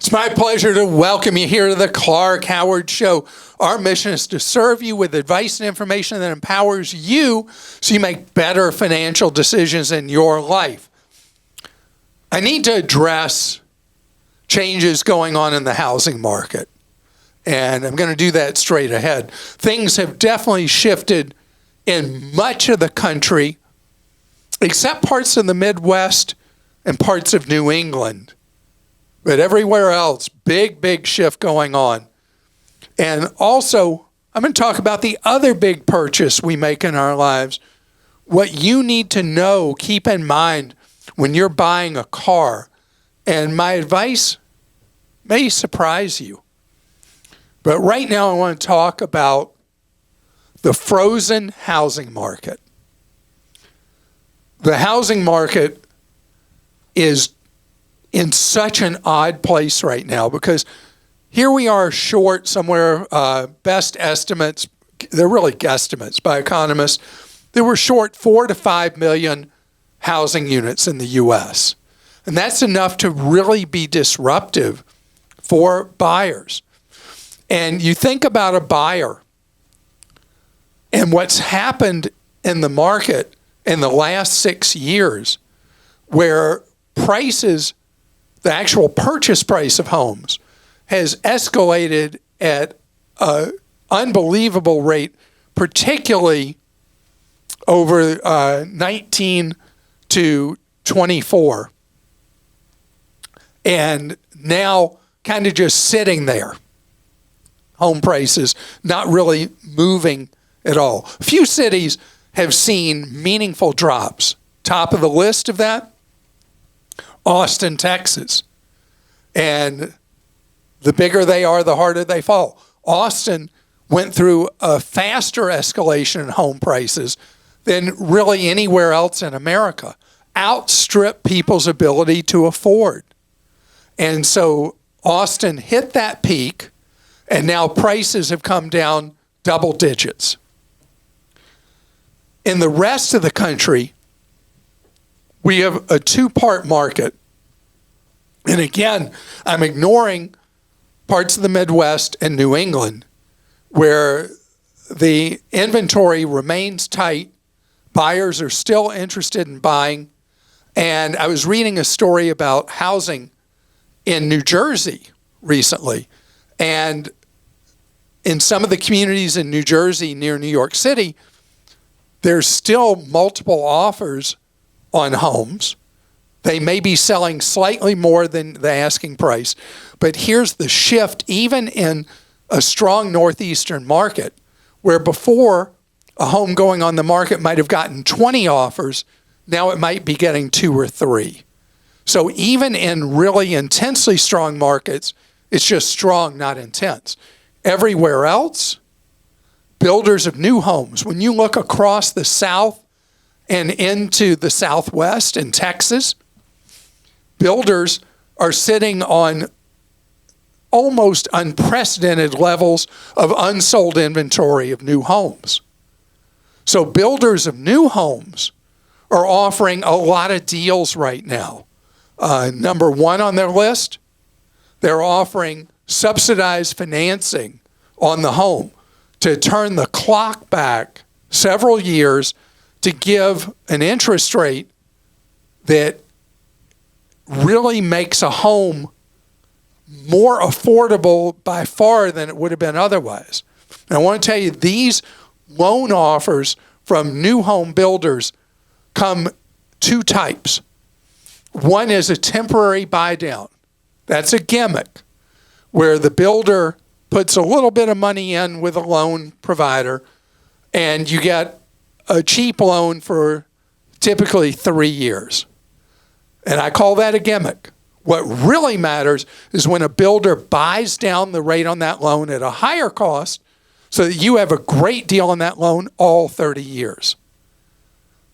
It's my pleasure to welcome you here to the Clark Howard Show. Our mission is to serve you with advice and information that empowers you so you make better financial decisions in your life. I need to address changes going on in the housing market, and I'm going to do that straight ahead. Things have definitely shifted in much of the country, except parts of the Midwest and parts of New England. But everywhere else, big shift going on. And also, I'm going to talk about the other big purchase we make in our lives. What you need to know, keep in mind when you're buying a car. And my advice may surprise you. But right now, I want to talk about the frozen housing market. The housing market is in such an odd place right now because here we are short somewhere, best estimates, they're really guesstimates by economists, that we're short 4 to 5 million housing units in the U.S. And that's enough to really be disruptive for buyers. And you think about a buyer and what's happened in the market in the last 6 years where prices, the actual purchase price of homes, has escalated at an unbelievable rate, particularly over 19 to 24. And now kind of just sitting there. Home prices not really moving at all. A few cities have seen meaningful drops. Top of the list of that, Austin, Texas. And the bigger they are, the harder they fall. Austin went through a faster escalation in home prices than really anywhere else in America. Outstripped people's ability to afford. And so Austin hit that peak, and now prices have come down double digits. In the rest of the country, we have a two-part market. And again, I'm ignoring parts of the Midwest and New England where the inventory remains tight. Buyers are still interested in buying. And I was reading a story about housing in New Jersey recently. And in some of the communities in New Jersey near New York City, there's still multiple offers on homes. They may be selling slightly more than the asking price. But here's the shift, even in a strong northeastern market, where before a home going on the market might have gotten 20 offers, now it might be getting 2 or 3. So even in really intensely strong markets, it's just strong, not intense. Everywhere else, builders of new homes, when you look across the South and into the Southwest and Texas, builders are sitting on almost unprecedented levels of unsold inventory of new homes. So builders of new homes are offering a lot of deals right now. Number one on their list, they're offering subsidized financing on the home to turn the clock back several years to give an interest rate that really makes a home more affordable by far than it would have been otherwise. And I want to tell you, these loan offers from new home builders come 2 types. One is a temporary buy down. That's a gimmick where the builder puts a little bit of money in with a loan provider and you get a cheap loan for typically 3 years. And I call that a gimmick. What really matters is when a builder buys down the rate on that loan at a higher cost so that you have a great deal on that loan all 30 years.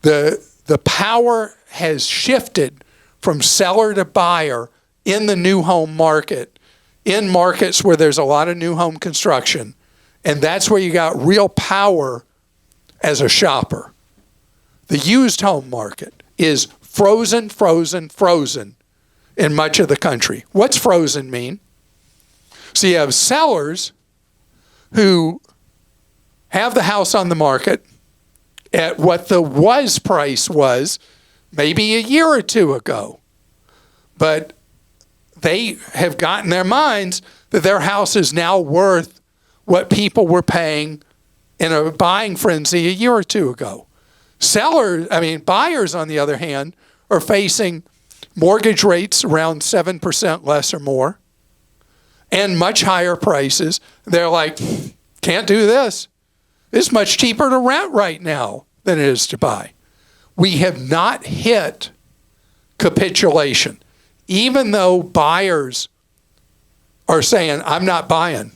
The power has shifted from seller to buyer in the new home market, in markets where there's a lot of new home construction. And that's where you got real power as a shopper. The used home market is frozen. in much of the country. What's frozen mean? So you have sellers who have the house on the market at what the was price was maybe a year or two ago. But they have gotten their minds that their house is now worth what people were paying in a buying frenzy a year or two ago. Buyers, on the other hand, are facing mortgage rates around 7% less or more and much higher prices. They're like, can't do this. It's much cheaper to rent right now than it is to buy. We have not hit capitulation. Even though buyers are saying, I'm not buying,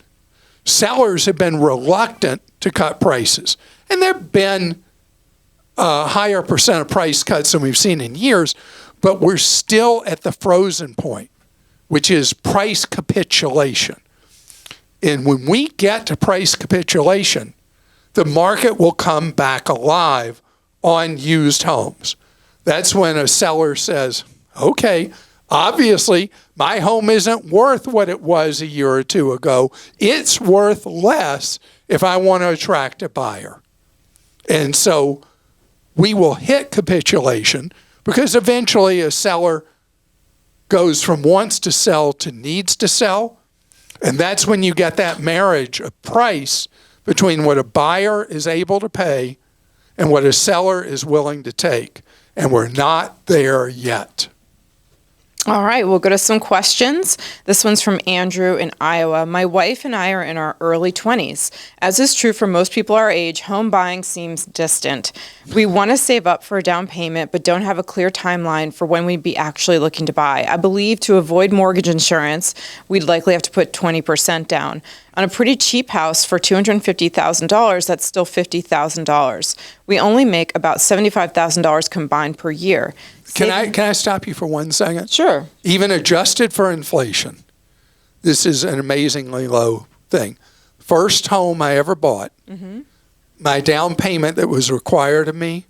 sellers have been reluctant to cut prices. And there have been a higher percent of price cuts than we've seen in years, but we're still at the frozen point, which is price capitulation. And when we get to price capitulation, the market will come back alive on used homes. That's when a seller says, okay, obviously my home isn't worth what it was a year or two ago. It's worth less if I want to attract a buyer. And so we will hit capitulation because eventually a seller goes from wants to sell to needs to sell. And that's when you get that marriage of price between what a buyer is able to pay and what a seller is willing to take. And we're not there yet. All right, we'll go to some questions. This one's from Andrew in Iowa. My wife and I are in our early 20s. As is true for most people our age, home buying seems distant. We want to save up for a down payment, but don't have a clear timeline for when we'd be actually looking to buy. I believe to avoid mortgage insurance, we'd likely have to put 20% down. On a pretty cheap house for $250,000, that's still $50,000. We only make about $75,000 combined per year. Can I stop you for 1 second? Sure. Even adjusted for inflation, this is an amazingly low thing. First home I ever bought, my down payment that was required of me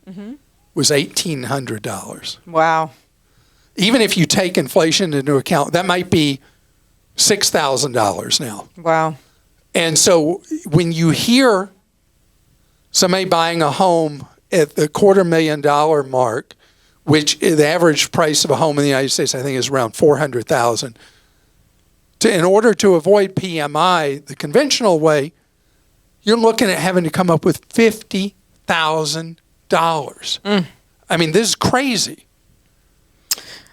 was $1,800. Wow. Even if you take inflation into account, that might be $6,000 now. Wow. And so when you hear somebody buying a home at the $250,000 mark, which the average price of a home in the United States, I think, is around $400,000. In order to avoid PMI, the conventional way, you're looking at having to come up with $50,000. I mean, this is crazy.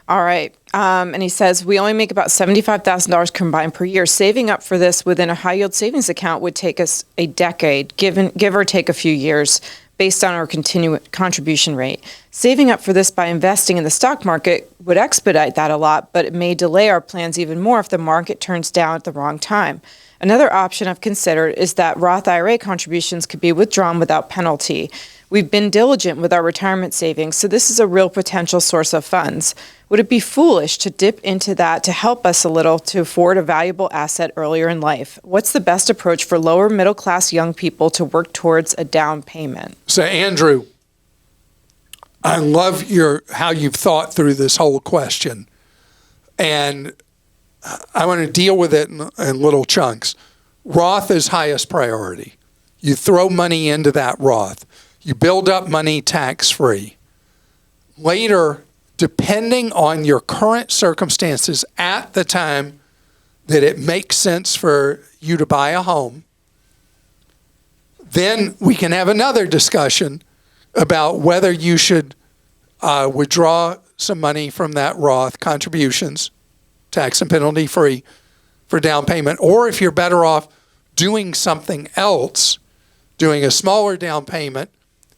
All right. And he says, we only make about $75,000 combined per year. Saving up for this within a high-yield savings account would take us a decade, give or take a few years, based on our contribution rate. Saving up for this by investing in the stock market would expedite that a lot, but it may delay our plans even more if the market turns down at the wrong time. Another option I've considered is that Roth IRA contributions could be withdrawn without penalty. We've been diligent with our retirement savings, so this is a real potential source of funds. Would it be foolish to dip into that to help us a little to afford a valuable asset earlier in life? What's the best approach for lower middle class young people to work towards a down payment? So, Andrew, I love how you've thought through this whole question. And I want to deal with it in little chunks. Roth is highest priority. You throw money into that Roth. You build up money tax-free. Later, depending on your current circumstances at the time that it makes sense for you to buy a home, then we can have another discussion about whether you should withdraw some money from that Roth contributions, tax and penalty free, for down payment, or if you're better off doing something else, doing a smaller down payment.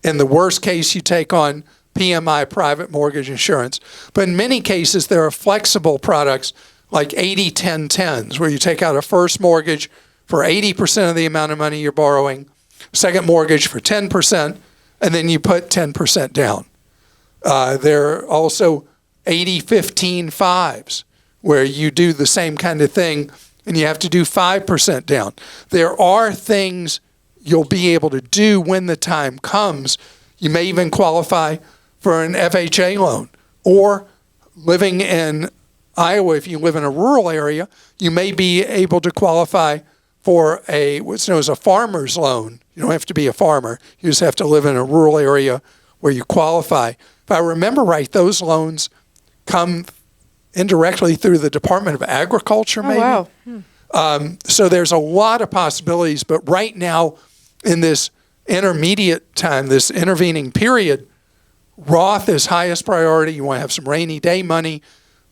In the worst case, you take on PMI private mortgage insurance. But in many cases, there are flexible products like 80-10-10s, where you take out a first mortgage for 80% of the amount of money you're borrowing, second mortgage for 10%, and then you put 10% down. There are also 80-15-5s, where you do the same kind of thing, and you have to do 5% down. There are things you'll be able to do when the time comes. You may even qualify for an FHA loan, or living in Iowa, if you live in a rural area, you may be able to qualify for what's known as a farmer's loan. You don't have to be a farmer. You just have to live in a rural area where you qualify. If I remember right, those loans come indirectly through the Department of Agriculture, maybe. Oh, wow. So there's a lot of possibilities, but right now in this intermediate time, this intervening period, Roth is highest priority. You want to have some rainy day money,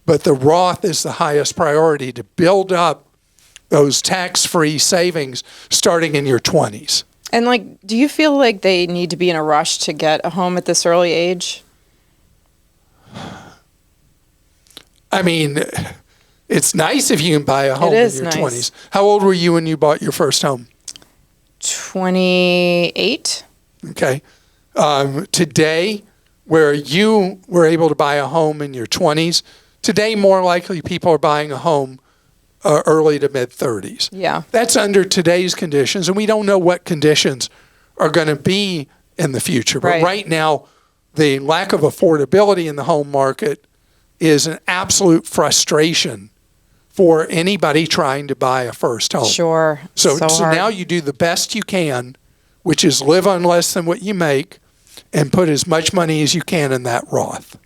but the Roth is the highest priority to build up those tax-free savings starting in your 20s. And do you feel like they need to be in a rush to get a home at this early age? I mean, it's nice if you can buy a home in your nice. 20s. How old were you when you bought your first home? 28. Okay. Today, where you were able to buy a home in your 20s, today more likely people are buying a home early to mid-30s. Yeah. That's under today's conditions, and we don't know what conditions are going to be in the future. But right now, the lack of affordability in the home market is an absolute frustration for anybody trying to buy a first home. Sure. So hard. now you do the best you can, which is live on less than what you make and put as much money as you can in that Roth.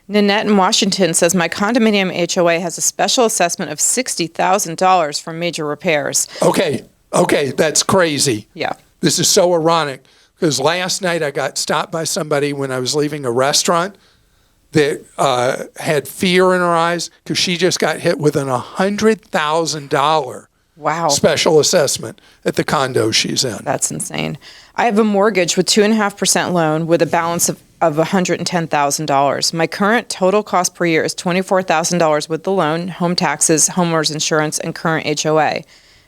Ninette in Washington says, my condominium HOA has a special assessment of $60,000 for major repairs. Okay, that's crazy. Yeah. This is so ironic because last night I got stopped by somebody when I was leaving a restaurant that had fear in her eyes because she just got hit with an $100,000 special assessment at the condo she's in. That's insane. I have a mortgage with 2.5% loan with a balance of $110,000. My current total cost per year is $24,000 with the loan, home taxes, homeowner's insurance, and current HOA.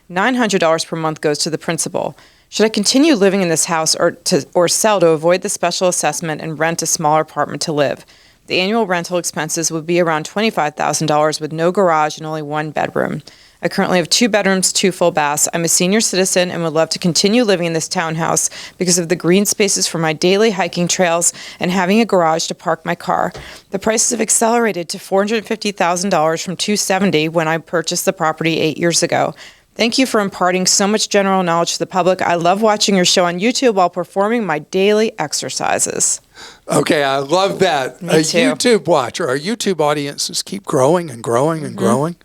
$900 per month goes to the principal. Should I continue living in this house or sell to avoid the special assessment and rent a smaller apartment to live? The annual rental expenses would be around $25,000 with no garage and only one bedroom. I currently have 2 bedrooms, 2 full baths. I'm a senior citizen and would love to continue living in this townhouse because of the green spaces for my daily hiking trails and having a garage to park my car. The prices have accelerated to $450,000 from $270,000 when I purchased the property 8 years ago. Thank you for imparting so much general knowledge to the public. I love watching your show on YouTube while performing my daily exercises. Okay, I love that. Me too. YouTube watcher. Our YouTube audiences keep growing and growing and growing.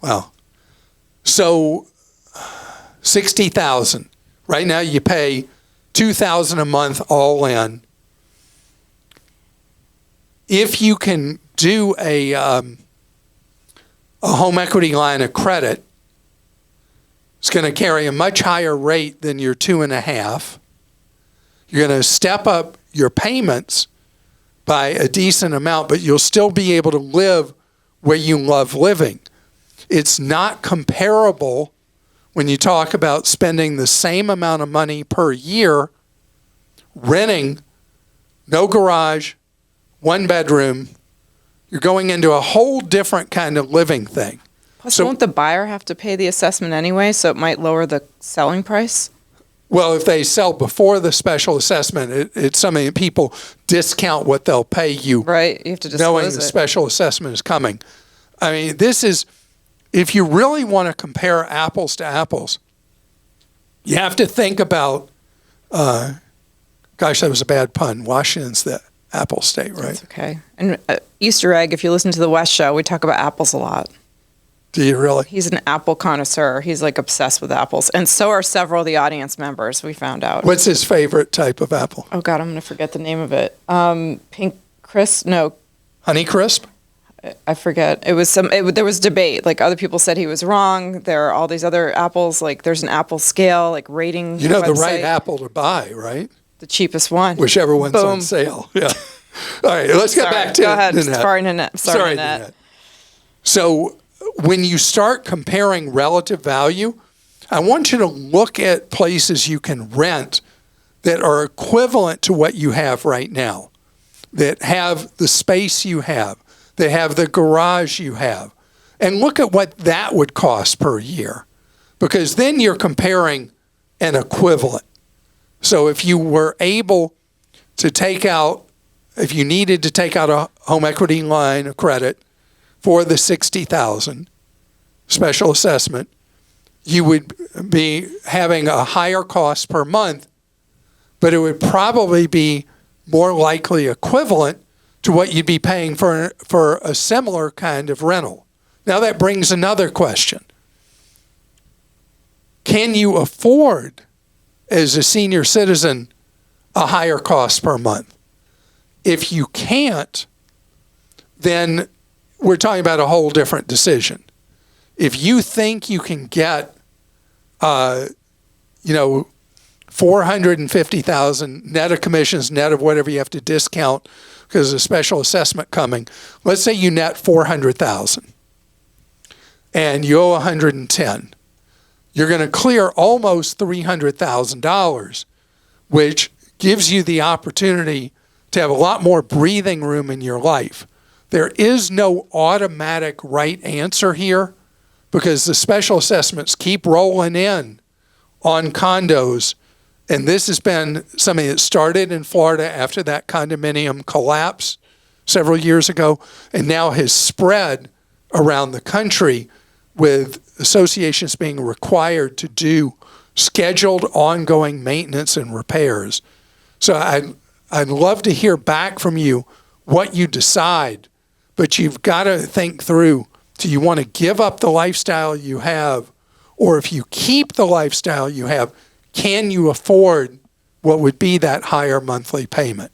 Wow. So $60,000. Right now you pay $2,000 a month all in. If you can do a home equity line of credit, it's going to carry a much higher rate than your 2.5. You're going to step up your payments by a decent amount, but you'll still be able to live where you love living. It's not comparable when you talk about spending the same amount of money per year renting, no garage, 1 bedroom. You're going into a whole different kind of living thing. Plus, won't the buyer have to pay the assessment anyway, so it might lower the selling price? Well, if they sell before the special assessment, it's something that people discount what they'll pay you. Right, you have to disclose knowing the special assessment is coming. I mean, this is, if you really want to compare apples to apples, you have to think about, gosh, that was a bad pun. Washington's the apple state, right? That's okay. And Easter egg, if you listen to the West Show, we talk about apples a lot. Do you really? He's an apple connoisseur. He's obsessed with apples. And so are several of the audience members, we found out. What's his favorite type of apple? Oh, God, I'm going to forget the name of it. Pink Crisp? No. Honey Crisp? I forget. There was debate. Other people said he was wrong. There are all these other apples. There's an apple scale, rating. You know the right apple to buy, right? The cheapest one. Whichever one's Boom. on sale. Yeah. All right, let's get back to Go ahead. Ninette. Sorry, Ninette. Sorry, Ninette. So when you start comparing relative value, I want you to look at places you can rent that are equivalent to what you have right now, that have the space you have, that have the garage you have, and look at what that would cost per year, because then you're comparing an equivalent. So if you were able to take out, if you needed to take out a home equity line of credit for the 60,000 special assessment, you would be having a higher cost per month, but it would probably be more likely equivalent to what you'd be paying for a similar kind of rental. Now that brings another question. Can you afford, as a senior citizen, a higher cost per month? If you can't, then we're talking about a whole different decision. If you think you can get, $450,000 net of commissions, net of whatever you have to discount because of a special assessment coming, let's say you net 400,000 and you owe 110. You're going to clear almost $300,000, which gives you the opportunity to have a lot more breathing room in your life. There is no automatic right answer here because the special assessments keep rolling in on condos. And this has been something that started in Florida after that condominium collapse several years ago and now has spread around the country with associations being required to do scheduled ongoing maintenance and repairs. So I'd love to hear back from you what you decide, but you've got to think through, do you want to give up the lifestyle you have, or if you keep the lifestyle you have, can you afford what would be that higher monthly payment?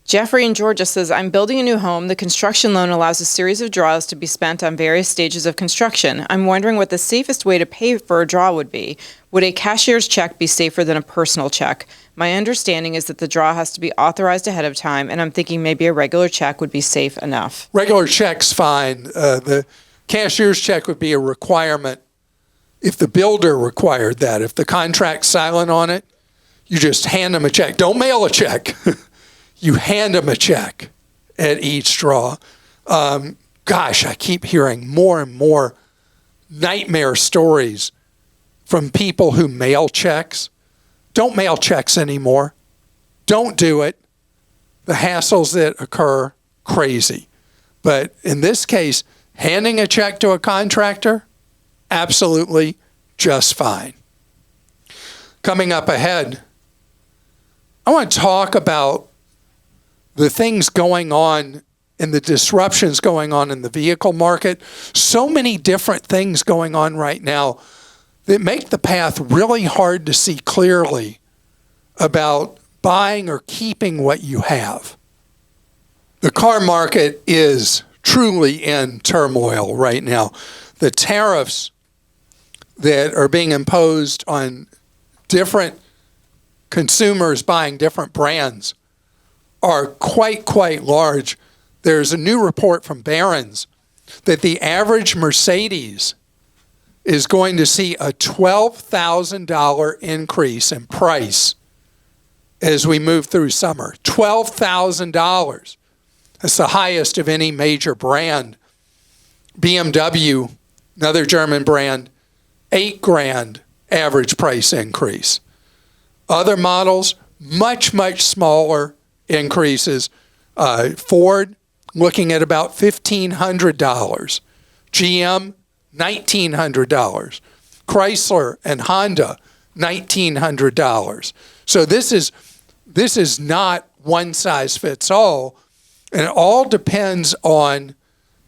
Jeffrey in Georgia says, I'm building a new home. The construction loan allows a series of draws to be spent on various stages of construction. I'm wondering what the safest way to pay for a draw would be. Would a cashier's check be safer than a personal check? My understanding is that the draw has to be authorized ahead of time, and I'm thinking maybe a regular check would be safe enough. Regular check's fine. The cashier's check would be a requirement if the builder required that. If the contract's silent on it, you just hand them a check. Don't mail a check. You hand them a check at each draw. Gosh, I keep hearing more and more nightmare stories from people who mail checks. Don't mail checks anymore. Don't do it. The hassles that occur, crazy. But in this case, handing a check to a contractor, absolutely just fine. Coming up ahead, I want to talk about the things going on and the disruptions going on in the vehicle market. So many different things going on right now that make the path really hard to see clearly about buying or keeping what you have. The car market is truly in turmoil right now. The tariffs that are being imposed on different consumers buying different brands are quite large. There's a new report from Barron's that the average Mercedes is going to see a $12,000 increase in price as we move through summer. $12,000. That's the highest of any major brand. BMW, another German brand, $8,000 average price increase. Other models, much smaller increases. Ford, looking at about $1,500. GM, $1,900. Chrysler and Honda, $1,900. So this is not one size fits all, and it all depends on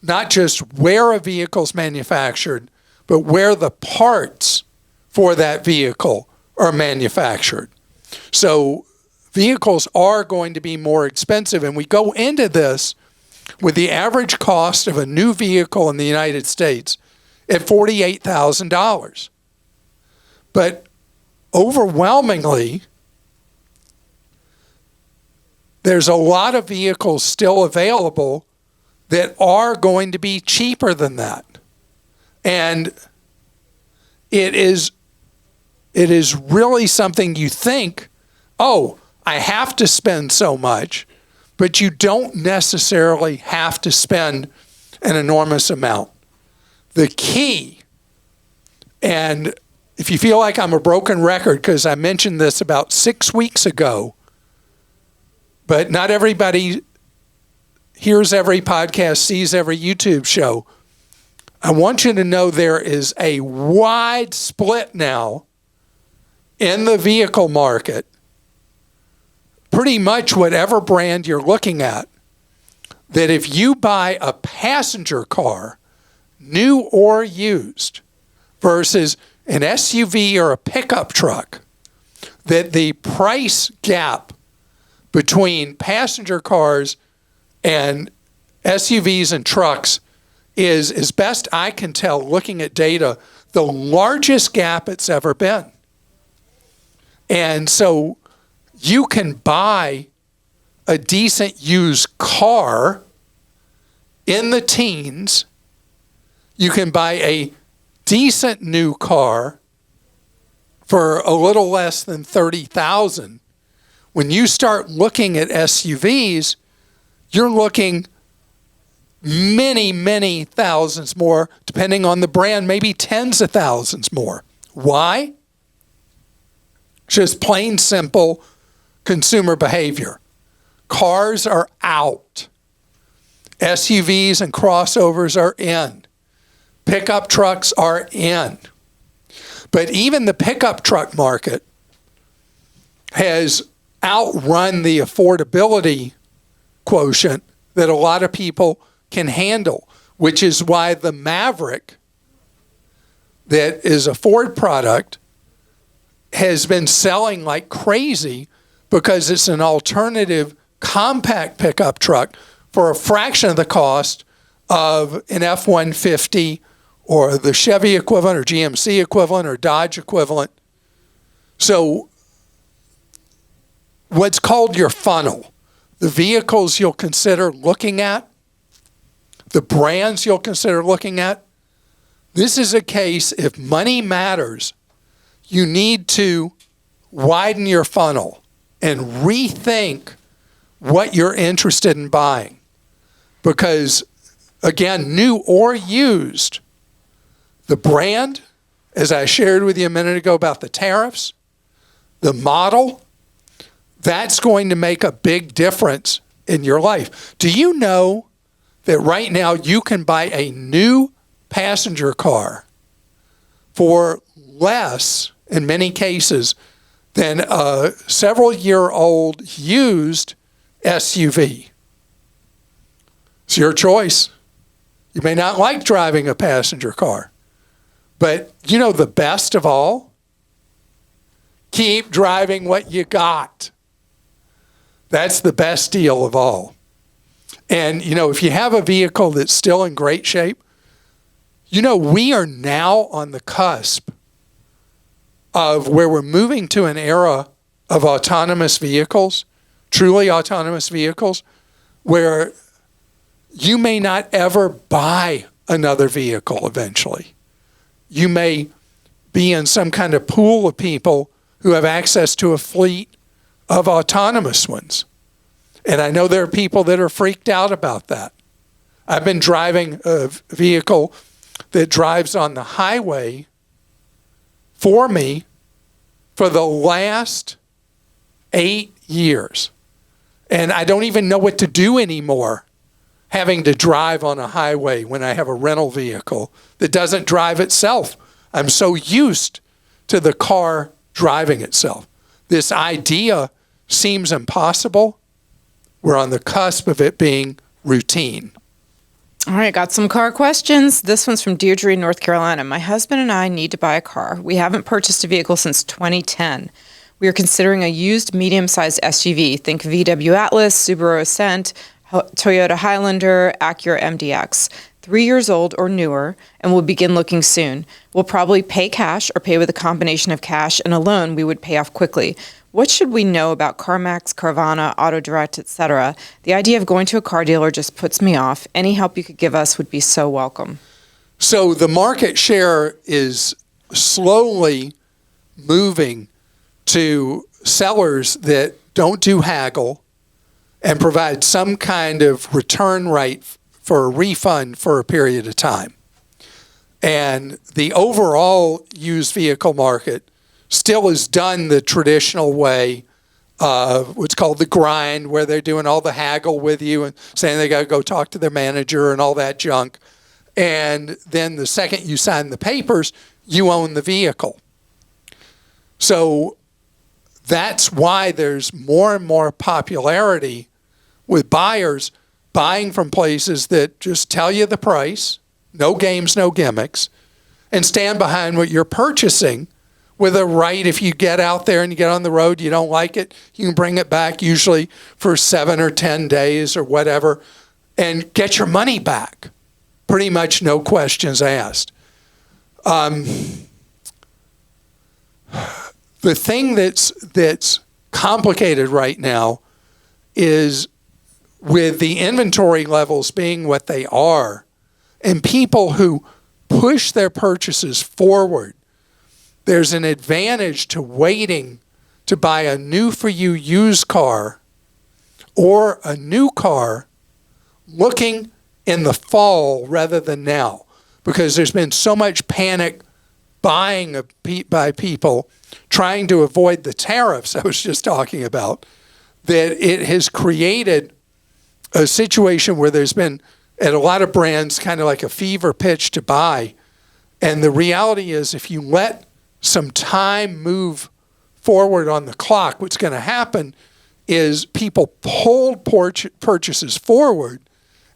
not just where a vehicle's manufactured, but where the parts for that vehicle are manufactured. So vehicles are going to be more expensive, and we go into this with the average cost of a new vehicle in the United States at $48,000. But overwhelmingly, there's a lot of vehicles still available that are going to be cheaper than that. And it is really something you think, oh, I have to spend so much, but you don't necessarily have to spend an enormous amount. The key, and if you feel like I'm a broken record because I mentioned this about 6 weeks ago, but not everybody hears every podcast, sees every YouTube show, I want you to know there is a wide split now in the vehicle market. Pretty much whatever brand you're looking at, that if you buy a passenger car, new or used, versus an SUV or a pickup truck, that the price gap between passenger cars and SUVs and trucks is, as best I can tell, looking at data, the largest gap it's ever been. And so you can buy a decent used car in the teens. You can buy a decent new car for a little less than $30,000. When you start looking at SUVs, you're looking many, many thousands more, depending on the brand, maybe tens of thousands more. Why? Just plain simple consumer behavior. Cars are out. SUVs and crossovers are in. Pickup trucks are in. But even the pickup truck market has outrun the affordability quotient that a lot of people can handle, which is why the Maverick, that is a Ford product, has been selling like crazy because it's an alternative compact pickup truck for a fraction of the cost of an F-150 or the Chevy equivalent or GMC equivalent or Dodge equivalent. So what's called your funnel, the vehicles you'll consider looking at, the brands you'll consider looking at, this is a case, if money matters, you need to widen your funnel and rethink what you're interested in buying. Because, again, new or used, the brand, as I shared with you a minute ago about the tariffs, the model, that's going to make a big difference in your life. Do you know that right now you can buy a new passenger car for less, in many cases, than a several-year-old used SUV? It's your choice. You may not like driving a passenger car, but you know the best of all? Keep driving what you got. That's the best deal of all. And, you know, if you have a vehicle that's still in great shape, you know, we are now on the cusp of where we're moving to an era of autonomous vehicles, truly autonomous vehicles, where you may not ever buy another vehicle eventually. You may be in some kind of pool of people who have access to a fleet of autonomous ones. And I know there are people that are freaked out about that. I've been driving a vehicle that drives on the highway for me for the last 8 years. And I don't even know what to do anymore having to drive on a highway when I have a rental vehicle that doesn't drive itself. I'm so used to the car driving itself. This idea seems impossible. We're on the cusp of it being routine. All right, got some car questions. This one's from Deirdre in North Carolina. My husband and I need to buy a car. We haven't purchased a vehicle since 2010. We are considering a used medium-sized SUV. Think VW Atlas, Subaru Ascent, Toyota Highlander, Acura MDX. 3 years old or newer, and will begin looking soon. We'll probably pay cash or pay with a combination of cash and a loan we would pay off quickly. What should we know about CarMax, Carvana, AutoDirect, etc.? The idea of going to a car dealer just puts me off. Any help you could give us would be so welcome. So the market share is slowly moving to sellers that don't do haggle and provide some kind of return rate for a refund for a period of time. And the overall used vehicle market still is done the traditional way what's called the grind, where they're doing all the haggle with you and saying they got to go talk to their manager and all that junk. And then the second you sign the papers, you own the vehicle. So that's why there's more and more popularity with buyers buying from places that just tell you the price, no games, no gimmicks, and stand behind what you're purchasing with a right. If you get out there and you get on the road, you don't like it, you can bring it back usually for 7 or 10 days or whatever and get your money back. Pretty much no questions asked. The thing that's complicated right now is with the inventory levels being what they are and people who push their purchases forward, there's an advantage to waiting to buy a new for you used car or a new car looking in the fall rather than now, because there's been so much panic buying by people trying to avoid the tariffs I was just talking about, that it has created a situation where there's been, at a lot of brands, kind of like a fever pitch to buy. And the reality is, if you let some time move forward on the clock, what's going to happen is people hold purchases forward,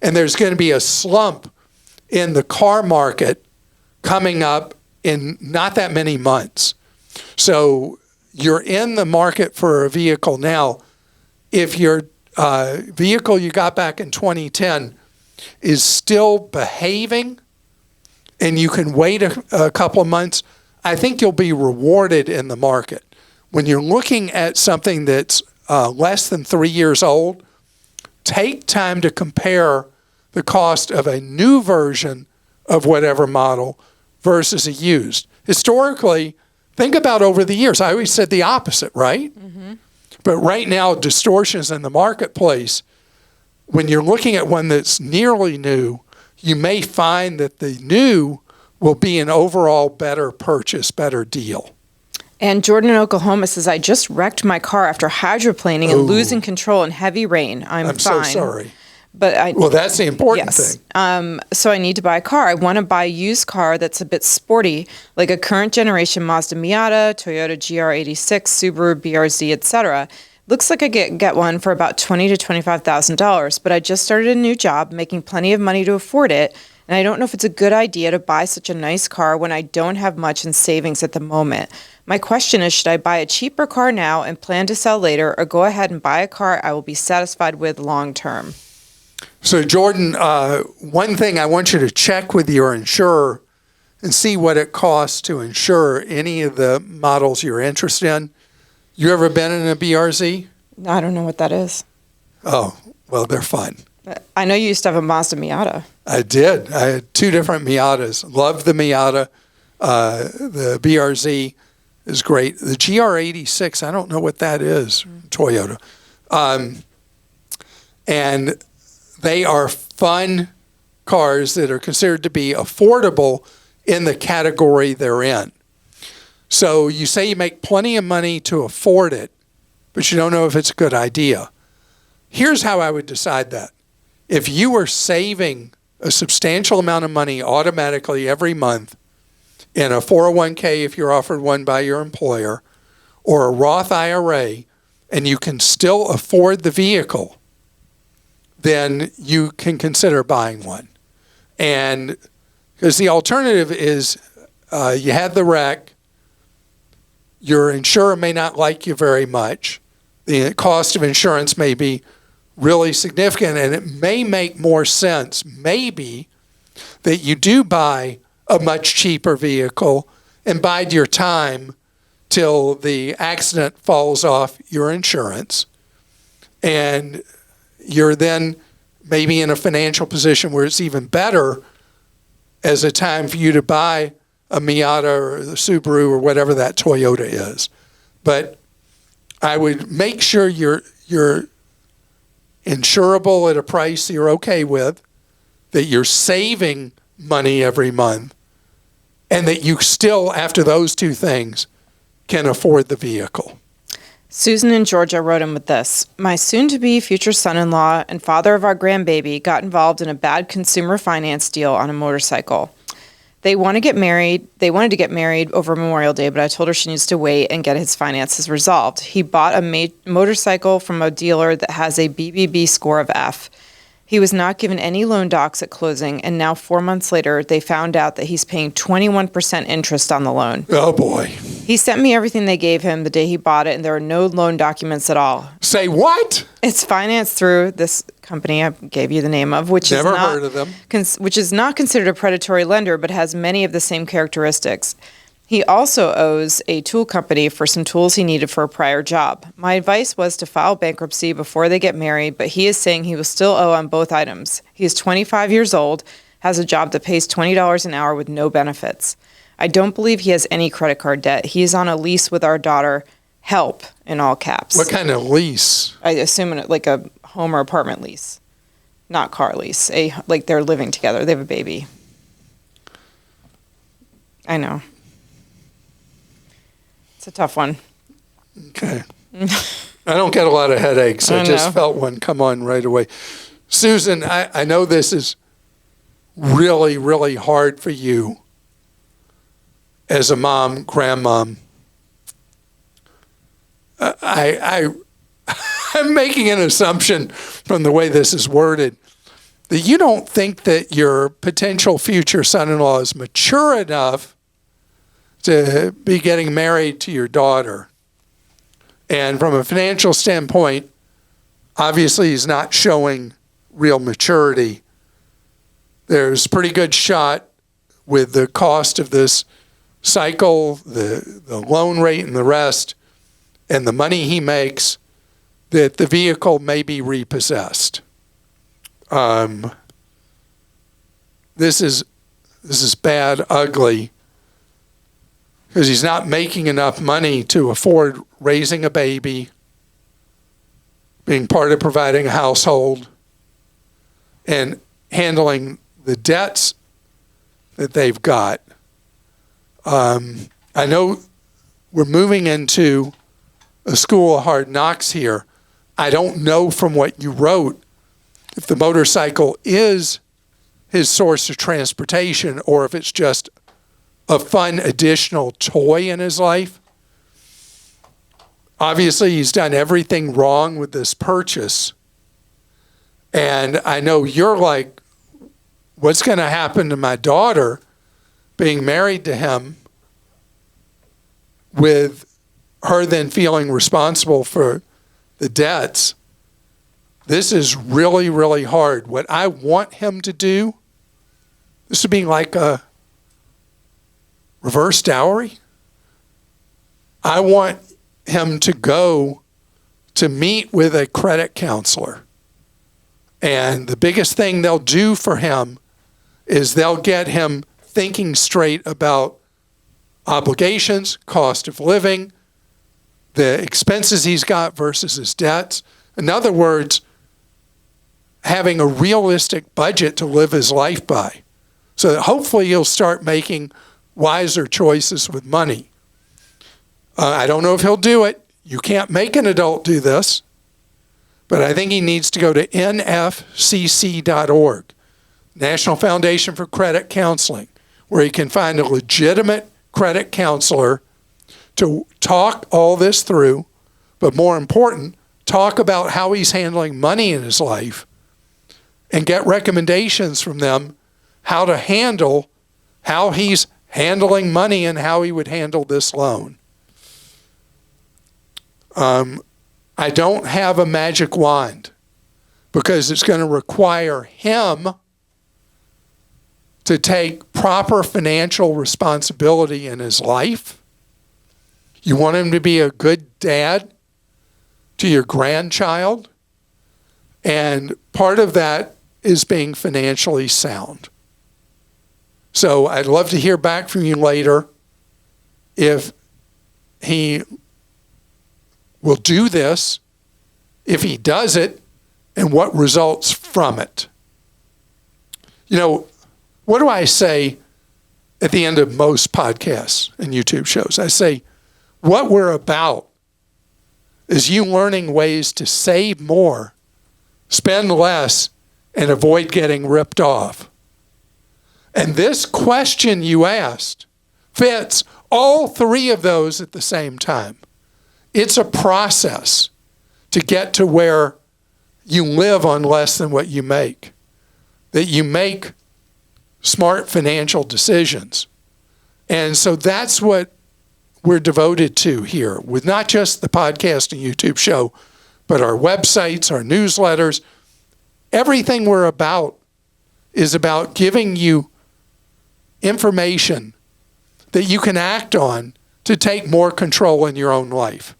and there's going to be a slump in the car market coming up in not that many months. So you're in the market for a vehicle now. If your vehicle you got back in 2010 is still behaving and you can wait a couple of months, I think you'll be rewarded in the market. When you're looking at something that's less than 3 years old, take time to compare the cost of a new version of whatever model versus a used. Historically, think about over the years. I always said the opposite, right? Mm-hmm. But right now, distortions in the marketplace, when you're looking at one that's nearly new, you may find that the new will be an overall better purchase, better deal. And Jordan in Oklahoma says, I just wrecked my car after hydroplaning and losing control in heavy rain. I'm fine. So sorry. But well, that's the important thing. So I need to buy a car. I want to buy a used car that's a bit sporty, like a current generation Mazda Miata, Toyota GR86, Subaru BRZ, etc. Looks like I get one for about $20,000 to $25,000, but I just started a new job, making plenty of money to afford it, and I don't know if it's a good idea to buy such a nice car when I don't have much in savings at the moment. My question is, should I buy a cheaper car now and plan to sell later, or go ahead and buy a car I will be satisfied with long term? So, Jordan, one thing I want you to check with your insurer and see what it costs to insure any of the models you're interested in. You ever been in a BRZ? I don't know what that is. Oh, well, they're fun. I know you used to have a Mazda Miata. I did. I had 2 different Miatas. Loved the Miata. The BRZ is great. The GR86, I don't know what that is, Toyota. And they are fun cars that are considered to be affordable in the category they're in. So you say you make plenty of money to afford it, but you don't know if it's a good idea. Here's how I would decide that. If you were saving a substantial amount of money automatically every month in a 401k if you're offered one by your employer, or a Roth IRA, and you can still afford the vehicle, then you can consider buying one. And because the alternative is you had the wreck, your insurer may not like you very much, the cost of insurance may be really significant, and it may make more sense, maybe, that you do buy a much cheaper vehicle and bide your time till the accident falls off your insurance, and you're then maybe in a financial position where it's even better as a time for you to buy a Miata or the Subaru or whatever that Toyota is. But I would make sure you're insurable at a price you're okay with, that you're saving money every month, and that you still, after those 2 things, can afford the vehicle. Susan in Georgia wrote him with this. My soon-to-be future son-in-law and father of our grandbaby got involved in a bad consumer finance deal on a motorcycle. They wanted to get married over Memorial Day, but I told her she needs to wait and get his finances resolved. He bought a motorcycle from a dealer that has a BBB score of F. He was not given any loan docs at closing, and now 4 months later, they found out that he's paying 21% interest on the loan. Oh, boy. He sent me everything they gave him the day he bought it, and there are no loan documents at all. Say what? It's financed through this company I gave you the name of, which Never is not heard of them. Which is not considered a predatory lender, but has many of the same characteristics. He also owes a tool company for some tools he needed for a prior job. My advice was to file bankruptcy before they get married, but he is saying he will still owe on both items. He is 25 years old, has a job that pays $20 an hour with no benefits. I don't believe he has any credit card debt. He is on a lease with our daughter, HELP, in all caps. What kind of lease? I assume like a home or apartment lease, not car lease. Like they're living together. They have a baby. I know. It's a tough one. Okay. I don't get a lot of headaches. I just felt one come on right away. Susan, I know this is really, really hard for you as a mom, grandmom. I'm making an assumption from the way this is worded that you don't think that your potential future son-in-law is mature enough to be getting married to your daughter. And from a financial standpoint, obviously he's not showing real maturity. There's a pretty good shot with the cost of this cycle, the loan rate and the rest, and the money he makes, that the vehicle may be repossessed. This is bad, ugly, because he's not making enough money to afford raising a baby, being part of providing a household, and handling the debts that they've got. I know we're moving into a school of hard knocks here. I don't know from what you wrote if the motorcycle is his source of transportation or if it's just a fun additional toy in his life. Obviously, he's done everything wrong with this purchase. And I know you're like, what's going to happen to my daughter being married to him with her then feeling responsible for the debts? This is really, really hard. What I want him to do, this would be like a reverse dowry. I want him to go to meet with a credit counselor. And the biggest thing they'll do for him is they'll get him thinking straight about obligations, cost of living, the expenses he's got versus his debts. In other words, having a realistic budget to live his life by, so that hopefully he'll start making wiser choices with money. I don't know if he'll do it. You can't make an adult do this, but I think he needs to go to nfcc.org, National Foundation for Credit Counseling, where he can find a legitimate credit counselor to talk all this through, but more important, talk about how he's handling money in his life and get recommendations from them how to handle how he's handling money and how he would handle this loan. I don't have a magic wand because it's going to require him to take proper financial responsibility in his life. You want him to be a good dad to your grandchild, and part of that is being financially sound. So I'd love to hear back from you later if he will do this, if he does it, and what results from it. You know, what do I say at the end of most podcasts and YouTube shows? I say, what we're about is you learning ways to save more, spend less, and avoid getting ripped off. And this question you asked fits all three of those at the same time. It's a process to get to where you live on less than what you make, that you make smart financial decisions. And so that's what we're devoted to here, with not just the podcast and YouTube show, but our websites, our newsletters. Everything we're about is about giving you information that you can act on to take more control in your own life.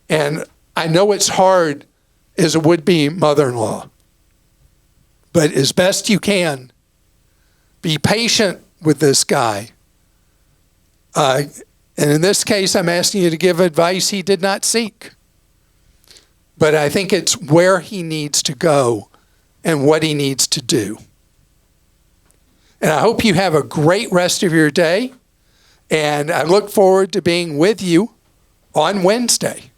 And I know it's hard as a would-be mother-in-law, but as best you can, be patient with this guy. And in this case, I'm asking you to give advice he did not seek. But I think it's where he needs to go and what he needs to do. And I hope you have a great rest of your day. And I look forward to being with you on Wednesday.